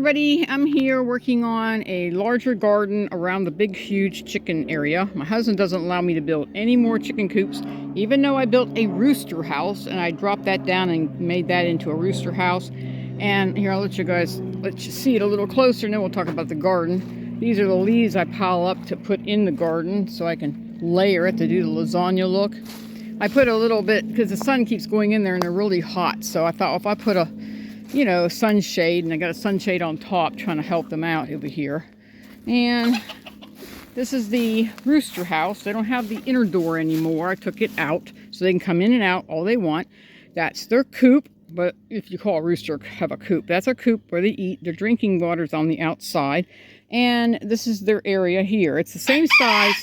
everybody, I'm here working on a larger garden around the big huge chicken area. My husband doesn't allow me to build any more chicken coops, even though I built a rooster house and I dropped that down and made that into a rooster house. And here, I'll let you see it a little closer, and then we'll talk about the garden. These are the leaves I pile up to put in the garden so I can layer it to do the lasagna look. I put a little bit because the sun keeps going in there and they're really hot, so I thought, well, if I put a sunshade, and I got a sunshade on top trying to help them out over here. And this is the rooster house. They don't have the inner door anymore. I took it out so they can come in and out all they want. That's their coop, but if you call a rooster have a coop, that's a coop where they eat. Their drinking water's on the outside. And this is their area here. It's the same size.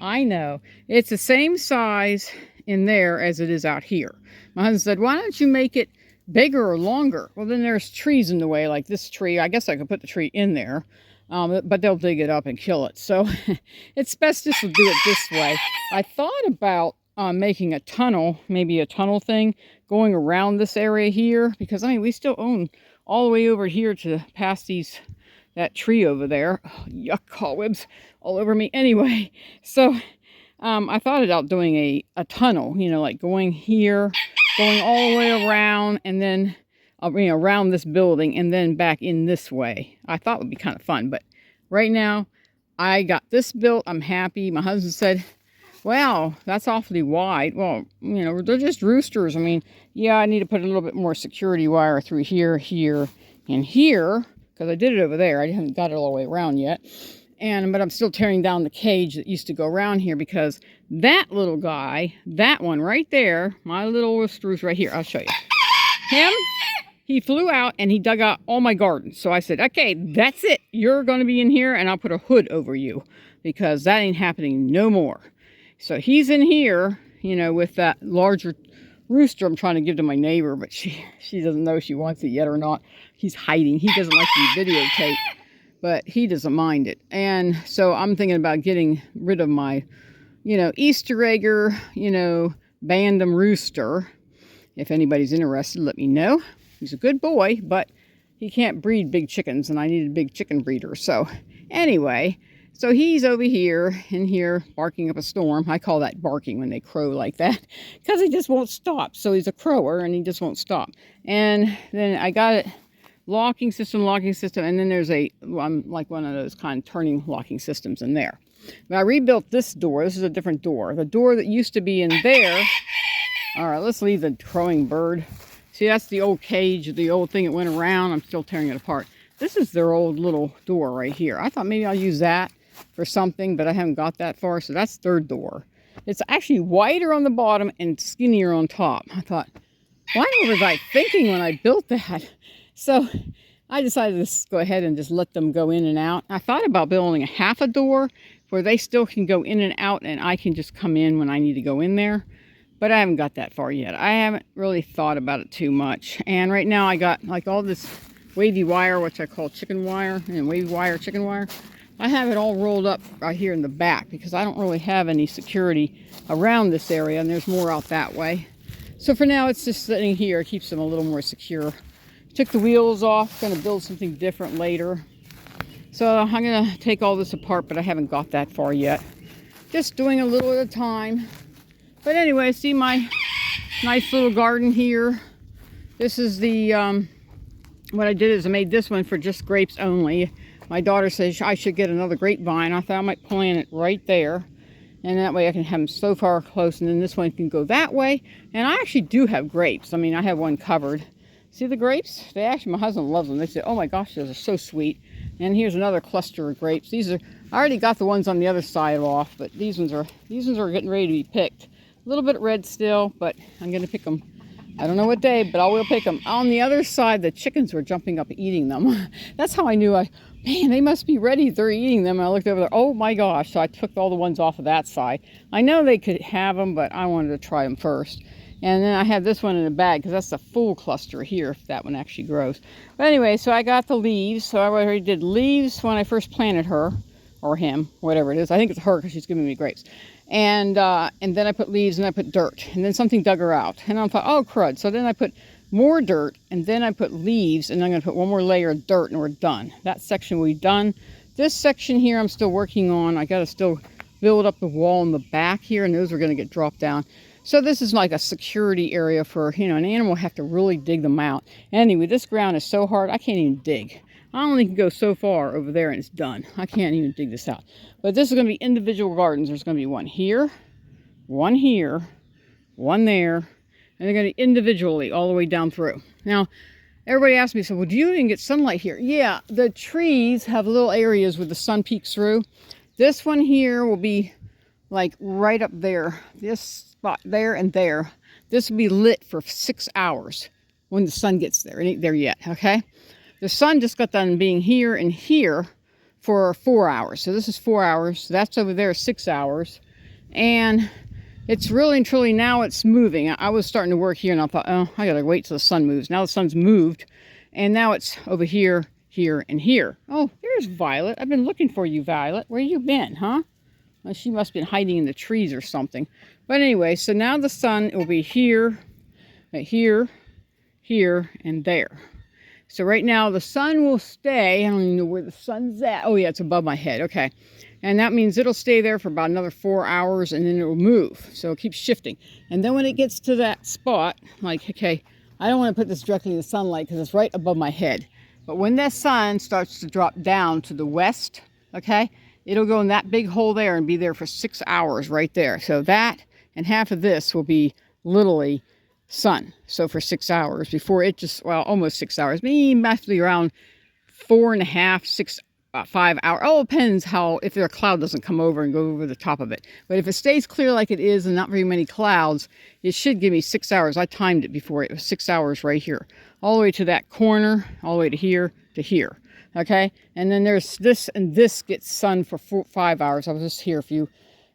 I know. It's the same size in there as it is out here. My husband said, why don't you make it bigger or longer? Well, then there's trees in the way, like this tree. I guess I could put the tree in there, but they'll dig it up and kill it. So it's best just to do it this way. I thought about making a tunnel, maybe a tunnel thing, going around this area here, because I mean, we still own all the way over here to past that tree over there. Oh, yuck, cobwebs all over me. Anyway, so I thought about doing a tunnel, like going here, going all the way around, and then around this building, and then back in this way. I thought it would be kind of fun, but right now I got this built. I'm happy. My husband said, wow, that's awfully wide. Well, they're just roosters. I mean, yeah, I need to put a little bit more security wire through here, and here, because I did it over there. I haven't got it all the way around yet. But I'm still tearing down the cage that used to go around here, because that little guy, that one right there, my little rooster's right here. I'll show you. Him, he flew out and he dug out all my garden. So I said, okay, that's it. You're going to be in here, and I'll put a hood over you, because that ain't happening no more. So he's in here, with that larger rooster I'm trying to give to my neighbor, but she doesn't know if she wants it yet or not. He's hiding. He doesn't like to be videotaped, but he doesn't mind it. And so I'm thinking about getting rid of my, Easter egger, Bandom rooster. If anybody's interested, let me know. He's a good boy, but he can't breed big chickens, and I need a big chicken breeder. So anyway, so he's over here, in here, barking up a storm. I call that barking when they crow like that, because he just won't stop. So he's a crower, and he just won't stop. And then I got it. Locking system, and then there's like one of those kind of turning locking systems in there. Now I rebuilt this door. This is a different door. The door that used to be in there. All right, let's leave the crowing bird. See, that's the old cage, the old thing that went around. I'm still tearing it apart. This is their old little door right here. I thought maybe I'll use that for something, but I haven't got that far. So that's their door. It's actually wider on the bottom and skinnier on top. I thought, what was I thinking when I built that? So I decided to just go ahead and just let them go in and out. I thought about building a half a door where they still can go in and out, and I can just come in when I need to go in there. But I haven't got that far yet. I haven't really thought about it too much. And right now I got like all this wavy wire, which I call chicken wire, and wavy wire, chicken wire. I have it all rolled up right here in the back, because I don't really have any security around this area, and there's more out that way. So for now, it's just sitting here. It keeps them a little more secure. Took the wheels off, going to build something different later. So I'm going to take all this apart, but I haven't got that far yet. Just doing a little at a time. But anyway, see my nice little garden here. This is the, what I did is I made this one for just grapes only. My daughter says I should get another grapevine. I thought I might plant it right there. And that way I can have them so far close, and then this one can go that way. And I actually do have grapes. I mean, I have one covered. See the grapes? My husband loves them. They say, oh my gosh, those are so sweet. And here's another cluster of grapes. I already got the ones on the other side off, but these ones are getting ready to be picked. A little bit red still, but I'm going to pick them. I don't know what day, but I will pick them. On the other side, the chickens were jumping up eating them. That's how I knew man, they must be ready. They're eating them. And I looked over there. Oh my gosh. So I took all the ones off of that side. I know they could have them, but I wanted to try them first. And then I have this one in a bag, because that's the full cluster here, if that one actually grows. But anyway, so I got the leaves. So I already did leaves when I first planted her, or him, whatever it is. I think it's her, because she's giving me grapes. And then I put leaves, and I put dirt. And then something dug her out. And I thought, oh, crud. So then I put more dirt, and then I put leaves, and I'm going to put one more layer of dirt, and we're done. That section will be done. This section here I'm still working on. I got to still build up the wall in the back here, and those are going to get dropped down. So this is like a security area for, you know, an animal have to really dig them out. Anyway, this ground is so hard, I can't even dig. I only can go so far over there and it's done. I can't even dig this out. But this is going to be individual gardens. There's going to be one here, one there, and they're going to be individually all the way down through. Now, everybody asks me, so, well, do you even get sunlight here? Yeah, the trees have little areas where the sun peeks through. This one here will be like right up there. This spot there and there. This will be lit for 6 hours when the sun gets there. It ain't there yet, okay? The sun just got done being here and here for 4 hours. So this is 4 hours. That's over there 6 hours. And it's really and truly now it's moving. I was starting to work here and I thought, oh, I gotta wait till the sun moves. Now the sun's moved and now it's over here, here, and here. Oh, there's Violet. I've been looking for you, Violet. Where you been, huh? Well, she must have been hiding in the trees or something. But anyway, so now the sun will be here, right here, here, and there. So right now the sun will stay. I don't even know where the sun's at. Oh yeah, it's above my head. Okay. And that means it'll stay there for about another 4 hours and then it'll move. So it keeps shifting. And then when it gets to that spot, like, okay, I don't want to put this directly in the sunlight because it's right above my head. But when that sun starts to drop down to the west, okay, it'll go in that big hole there and be there for 6 hours right there. So that and half of this will be literally sun. So for 6 hours before it just, well, almost 6 hours, maybe actually around 4.5, 6, 5 hours. All depends how, if a cloud doesn't come over and go over the top of it. But if it stays clear like it is and not very many clouds, it should give me 6 hours. I timed it before. It was 6 hours right here. All the way to that corner, all the way to here, okay? And then there's this, and this gets sun for 5 hours. I was just here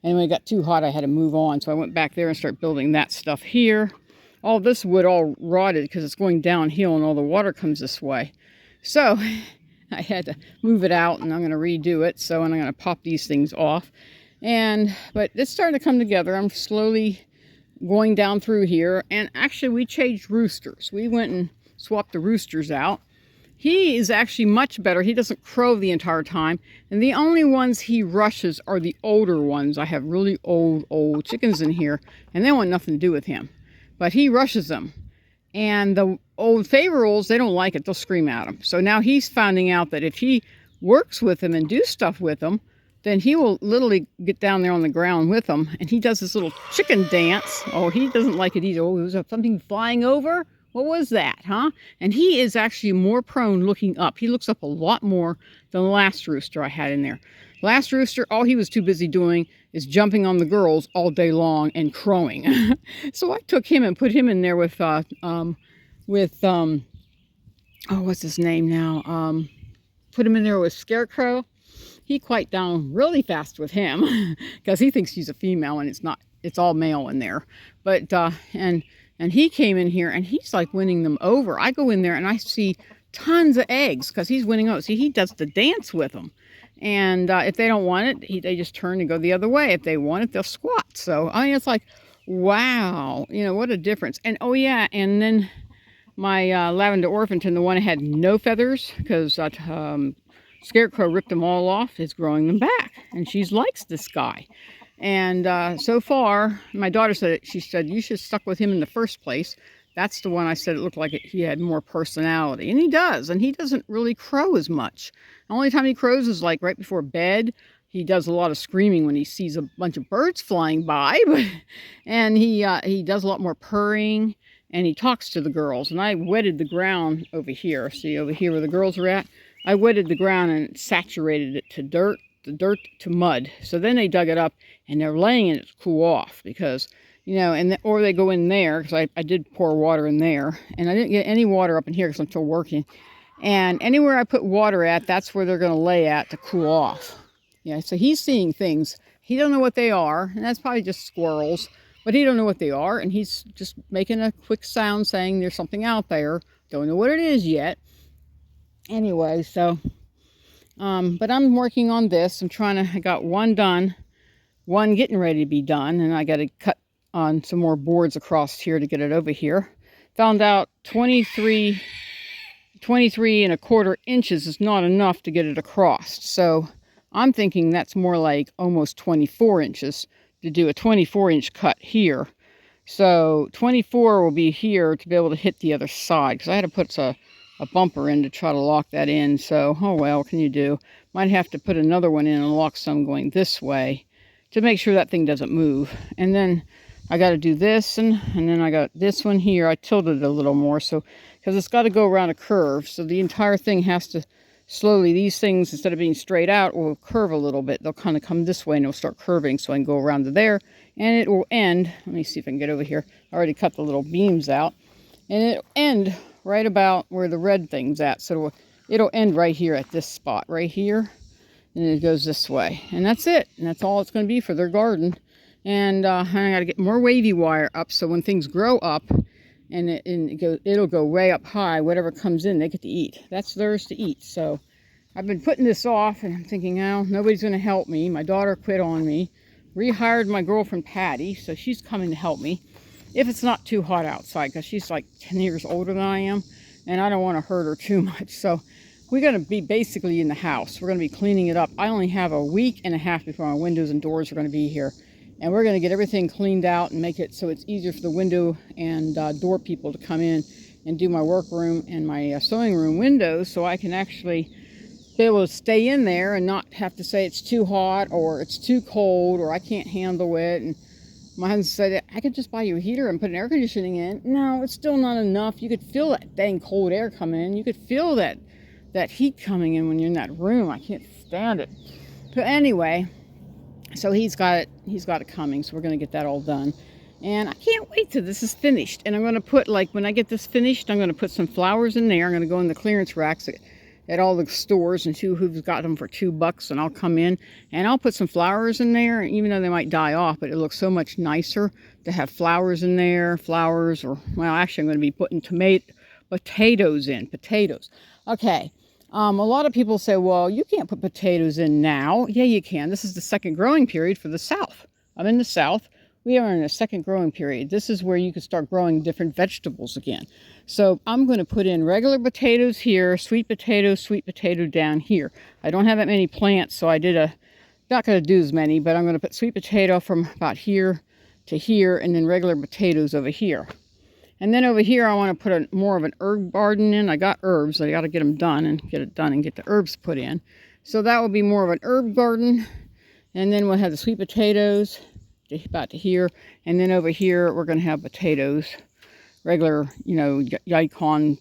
and when it got too hot, I had to move on. So I went back there and started building that stuff here. All this wood all rotted because it's going downhill and all the water comes this way. So I had to move it out and I'm going to redo it. So, and I'm going to pop these things off. But it's starting to come together. I'm slowly going down through here. And actually we changed roosters. We went and swapped the roosters out. He is actually much better. He doesn't crow the entire time. And the only ones he rushes are the older ones. I have really old chickens in here and they want nothing to do with him. But he rushes them. And the old favorites, they don't like it. They'll scream at him. So now he's finding out that if he works with them and do stuff with them, then he will literally get down there on the ground with them. And he does this little chicken dance. Oh, he doesn't like it either. Oh, was there something flying over? What was that, huh? And he is actually more prone looking up. He looks up a lot more than the last rooster I had in there. Last rooster, all he was too busy doing is jumping on the girls all day long and crowing. So I took him and put him in there with oh, what's his name now? Put him in there with Scarecrow. He quite down really fast with him because he thinks she's a female and it's not. It's all male in there. But and he came in here and he's like winning them over. I go in there and I see tons of eggs because he's winning over. See, he does the dance with them. And if they don't want it, they just turn and go the other way. If they want it, they'll squat. So, I mean, it's like, wow, you know, what a difference. And, oh, yeah, and then my lavender Orpington, the one that had no feathers, because Scarecrow ripped them all off, is growing them back. And she likes this guy. And so far, my daughter said, she said, you should have stuck with him in the first place. That's the one I said it looked like he had more personality. And he does. And he doesn't really crow as much. The only time he crows is like right before bed. He does a lot of screaming when he sees a bunch of birds flying by. And he does a lot more purring. And he talks to the girls. And I wetted the ground over here. See over here where the girls are at? I wetted the ground and saturated it to dirt, the dirt to mud. So then they dug it up and they're laying in it to cool off because, you know, or they go in there because I did pour water in there. And I didn't get any water up in here because I'm still working. And anywhere I put water at, that's where they're going to lay at to cool off. Yeah, so he's seeing things. He don't know what they are. And that's probably just squirrels. But he don't know what they are. And he's just making a quick sound saying there's something out there. Don't know what it is yet. Anyway, so, but I'm working on this. I got one done, one getting ready to be done. And I got to cut on some more boards across here to get it over here. found out 23 and a quarter inches is not enough to get it across. So I'm thinking that's more like almost 24 inches to do a 24-inch cut here. So 24 will be here to be able to hit the other side, because I had to put a bumper in to try to lock that in. So, oh well, what can you do? Might have to put another one in and lock some going this way to make sure that thing doesn't move. And then I got to do this, and then I got this one here. I tilted it a little more, so because it's got to go around a curve, so the entire thing has to slowly, these things, instead of being straight out, will curve a little bit. They'll kind of come this way and it'll start curving, so I can go around to there, and it will end. Let me see if I can get over here. I already cut the little beams out, and it'll end right about where the red thing's at. So it'll end right here at this spot right here, and it goes this way, and that's it. And that's all it's going to be for their garden. And I got to get more wavy wire up, so when things grow up and it'll go way up high, whatever comes in they get to eat. That's theirs to eat. So I've been putting this off, and I'm thinking, oh, nobody's going to help me. My daughter quit on me. Rehired my girlfriend Patty, so she's coming to help me if it's not too hot outside, because she's like 10 years older than I am, and I don't want to hurt her too much. So we're going to be basically in the house. We're going to be cleaning it up. I only have a week and a half before my windows and doors are going to be here. And we're going to get everything cleaned out and make it so it's easier for the window and door people to come in and do my workroom and my sewing room windows, so I can actually be able to stay in there and not have to say it's too hot or it's too cold or I can't handle it. And my husband said, I could just buy you a heater and put an air conditioning in. No, it's still not enough. You could feel that dang cold air coming in. You could feel that heat coming in when you're in that room. I can't stand it. But anyway, so he's got it coming, so we're going to get that all done. And I can't wait till this is finished. And I'm going to put, like, when I get this finished, I'm going to put some flowers in there. I'm going to go in the clearance racks at all the stores and see who's got them for $2, and I'll come in and I'll put some flowers in there, even though they might die off, but it looks so much nicer to have flowers in there. Flowers, or, well, actually I'm going to be putting potatoes in. Okay. A lot of people say, well, you can't put potatoes in now. Yeah, you can. This is the second growing period for the South. I'm in the South. We are in a second growing period. This is where you can start growing different vegetables again. So I'm going to put in regular potatoes here, sweet potato down here. I don't have that many plants, so not going to do as many, but I'm going to put sweet potato from about here to here, and then regular potatoes over here. And then over here, I want to put more of an herb garden in. I got herbs. I got to get them done and get the herbs put in. So that will be more of an herb garden. And then we'll have the sweet potatoes about to here. And then over here, we're going to have potatoes, regular, yicon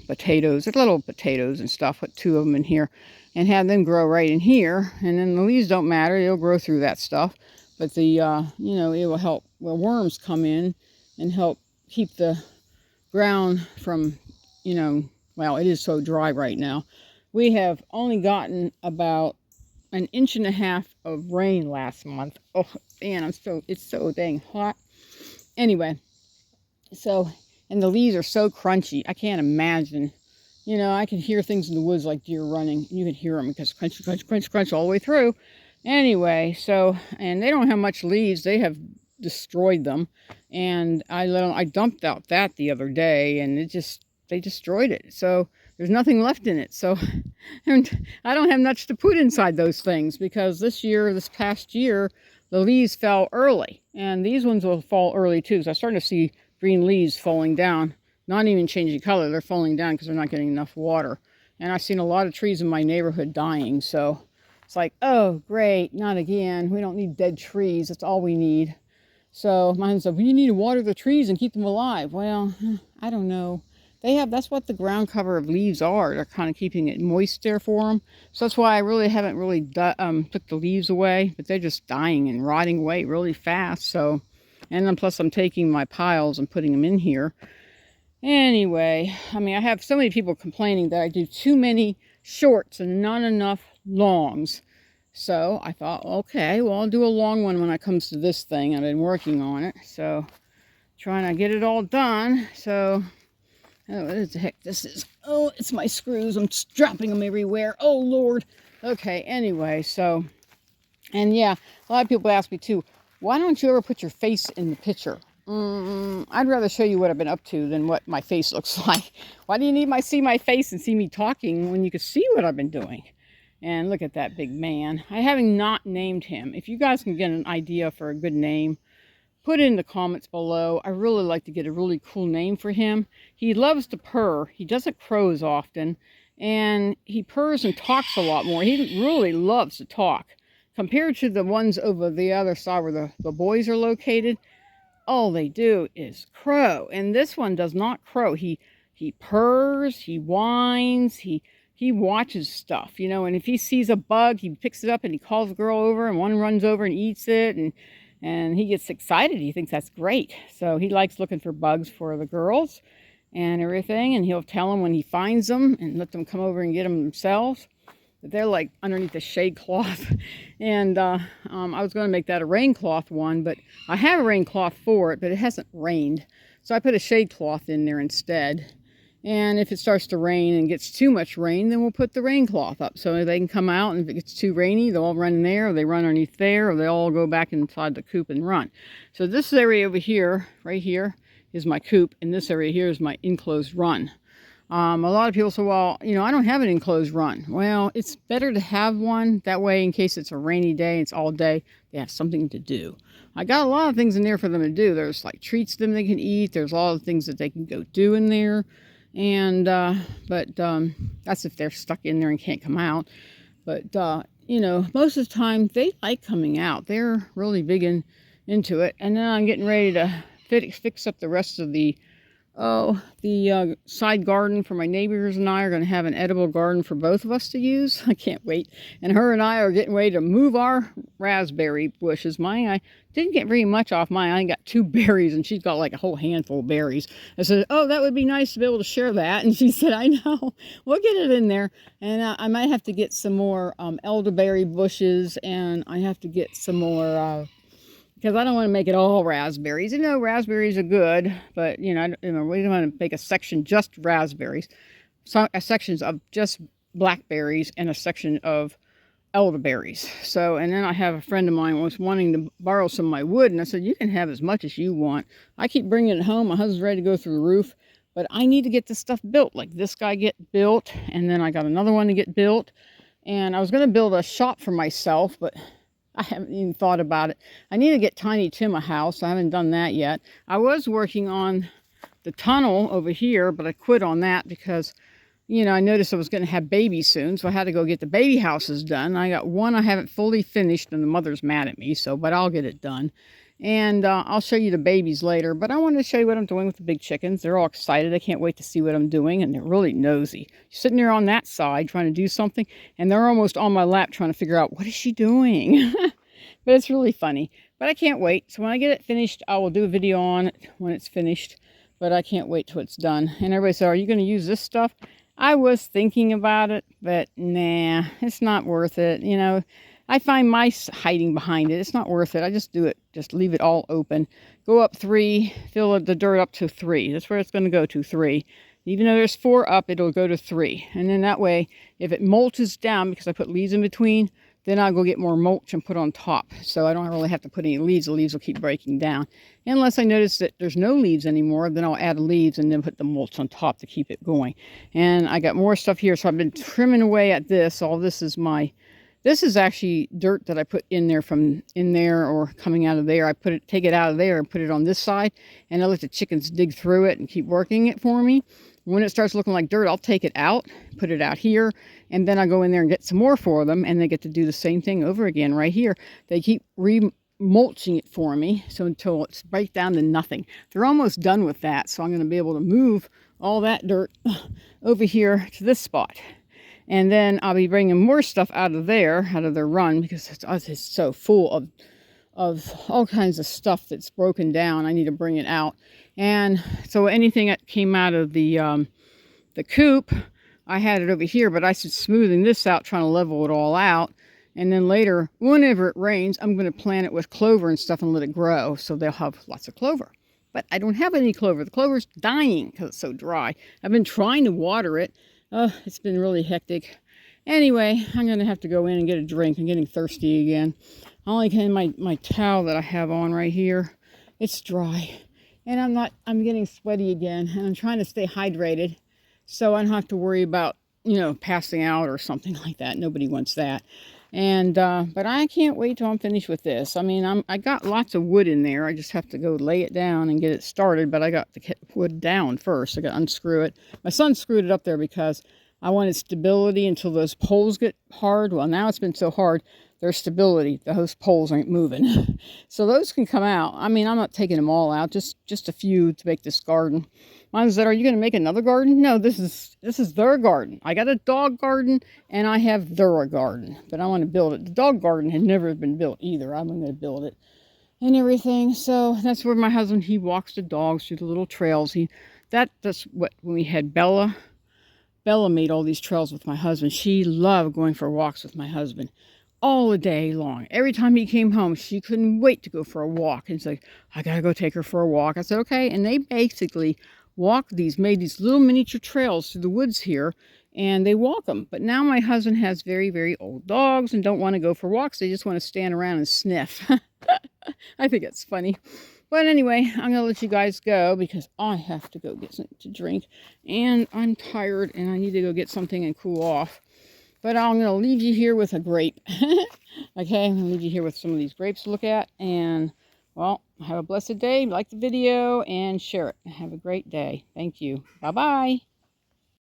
potatoes, little potatoes and stuff, put 2 of them in here and have them grow right in here. And then the leaves don't matter. They'll grow through that stuff. But it will help worms come in and help keep the ground from, well, it is so dry right now. We have only gotten about 1.5 inches of rain last month. Oh man, it's so dang hot. Anyway, so, and the leaves are so crunchy. I can't imagine. I can hear things in the woods like deer running. You can hear them because crunch, crunch, crunch, crunch all the way through. Anyway, so, and they don't have much leaves. They have destroyed them, and I dumped out that the other day, and they destroyed it. So there's nothing left in it. So and I don't have much to put inside those things, because this past year, the leaves fell early, and these ones will fall early too. So I'm starting to see green leaves falling down, not even changing color. They're falling down because they're not getting enough water. And I've seen a lot of trees in my neighborhood dying. So it's like, oh great, not again. We don't need dead trees. That's all we need. So my husband said, well, you need to water the trees and keep them alive. Well, I don't know. That's what the ground cover of leaves are. They're kind of keeping it moist there for them. So that's why I haven't really took the leaves away, but they're just dying and rotting away really fast. So, and then plus I'm taking my piles and putting them in here. Anyway, I have so many people complaining that I do too many shorts and not enough longs. So I thought, okay, well, I'll do a long one when it comes to this thing. I've been working on it, so trying to get it all done. So, oh, what the heck this is? Oh, it's my screws. I'm dropping them everywhere. Oh, Lord. Okay, anyway, so, and yeah, a lot of people ask me too, why don't you ever put your face in the picture? I'd rather show you what I've been up to than what my face looks like. Why do you need see my face and see me talking when you can see what I've been doing? And look at that big man. I haven't not named him. If you guys can get an idea for a good name, put it in the comments below. I really like to get a really cool name for him. He loves to purr. He doesn't crow as often. And he purrs and talks a lot more. He really loves to talk. Compared to the ones over the other side where the boys are located, all they do is crow. And this one does not crow. He purrs, he whines, he watches stuff, you know, and if he sees a bug, he picks it up and he calls the girl over, and one runs over and eats it, and he gets excited. He thinks that's great. So he likes looking for bugs for the girls and everything, and he'll tell them when he finds them and let them come over and get them themselves. But they're like underneath the shade cloth. And I was going to make that a rain cloth one, but I have a rain cloth for it, but it hasn't rained. So I put a shade cloth in there instead. And if it starts to rain and gets too much rain, then we'll put the rain cloth up so they can come out. And if it gets too rainy, they'll all run in there, or they run underneath there, or they all go back inside the coop and run. So this area over here, right here, is my coop, and this area here is my enclosed run. A lot of people say, well, you know, I don't have an enclosed run. Well, it's better to have one. That way, in case it's a rainy day, it's all day, they have something to do. I got a lot of things in there for them to do. There's like treats them they can eat. There's a lot of things that they can go do in there. And, that's if they're stuck in there and can't come out. But, you know, most of the time they like coming out. They're really big into it. And then I'm getting ready to fix up the rest of the side garden for my neighbors, and I are going to have an edible garden for both of us to use. I can't wait. And her and I are getting ready to move our raspberry bushes. I didn't get very much off mine. I got 2 berries, and she's got like a whole handful of berries. I said, oh, that would be nice to be able to share that. And she said, I know. We'll get it in there. And I might have to get some more elderberry bushes, and I have to get some more because I don't want to make it all raspberries. You know, raspberries are good, but, you know, we don't want to make a section just raspberries. So, sections of just blackberries and a section of elderberries. So, and then I have a friend of mine was wanting to borrow some of my wood, and I said, you can have as much as you want. I keep bringing it home. My husband's ready to go through the roof, but I need to get this stuff built. Like this guy get built, and then I got another one to get built. And I was going to build a shop for myself, but I haven't even thought about it. I need to get Tiny Tim a house. I haven't done that yet. I was working on the tunnel over here, but I quit on that because, you know, I noticed I was going to have babies soon, so I had to go get the baby houses done. I got one I haven't fully finished, and the mother's mad at me, but I'll get it done. And I'll show you the babies later, but I wanted to show you what I'm doing with the big chickens. They're all excited. They can't wait to see what I'm doing, and they're really nosy. Sitting there on that side trying to do something, and they're almost on my lap trying to figure out, what is she doing? But it's really funny. But I can't wait. So when I get it finished, I will do a video on it when it's finished. But I can't wait till it's done. And everybody said, are you going to use this stuff? I was thinking about it, but nah, it's not worth it. You know, I find mice hiding behind it. It's not worth it. I just do it. Just leave it all open. Go up 3, fill the dirt up to 3. That's where it's going to go to, 3. Even though there's 4 up, it'll go to 3. And then that way, if it mulches down, because I put leaves in between, then I'll go get more mulch and put on top. So I don't really have to put any leaves. The leaves will keep breaking down. Unless I notice that there's no leaves anymore, then I'll add leaves and then put the mulch on top to keep it going. And I got more stuff here. So I've been trimming away at this. All this is this is actually dirt that I put in there from in there or coming out of there. I take it out of there and put it on this side. And I let the chickens dig through it and keep working it for me. When it starts looking like dirt, I'll take it out, put it out here, and then I go in there and get some more for them, and they get to do the same thing over again right here. They keep mulching it for me, so until it's right down to nothing. They're almost done with that, so I'm going to be able to move all that dirt over here to this spot. And then I'll be bringing more stuff out of their run, because it's so full of all kinds of stuff that's broken down. I need to bring it out. And so anything that came out of the coop, I had it over here, but I started smoothing this out, trying to level it all out. And then later, whenever it rains, I'm going to plant it with clover and stuff and let it grow, so they'll have lots of clover. But I don't have any clover. The clover's dying because it's so dry. I've been trying to water it. It's been really hectic. Anyway, I'm going to have to go in and get a drink. I'm getting thirsty again. I only can my towel that I have on right here. It's dry. And I'm getting sweaty again, and I'm trying to stay hydrated so I don't have to worry about, passing out or something like that. Nobody wants that. And, but I can't wait till I'm finished with this. I mean, I got lots of wood in there. I just have to go lay it down and get it started, but I got to get wood down first. I got to unscrew it. My son screwed it up there because I wanted stability until those poles get hard. Well, now it's been so hard, there's stability. Those poles aren't moving. So those can come out. I mean, I'm not taking them all out, just a few to make this garden. Mine said, "Are you going to make another garden?" No, this is their garden. I got a dog garden and I have their garden, but I want to build it. The dog garden had never been built either. I'm going to build it and everything. So that's where my husband, he walks the dogs through the little trails. That's what, when we had Bella made all these trails with my husband. She loved going for walks with my husband all the day long. Every time he came home, she couldn't wait to go for a walk. And it's like, I gotta go take her for a walk. I said, okay. And they basically made these little miniature trails through the woods here, and they walk them. But now my husband has very, very old dogs and don't want to go for walks. They just want to stand around and sniff. I think it's funny. But anyway, I'm going to let you guys go because I have to go get something to drink. And I'm tired and I need to go get something and cool off. But I'm going to leave you here with a grape. Okay, I'm going to leave you here with some of these grapes to look at. And, well, have a blessed day. Like the video and share it. Have a great day. Thank you. Bye-bye.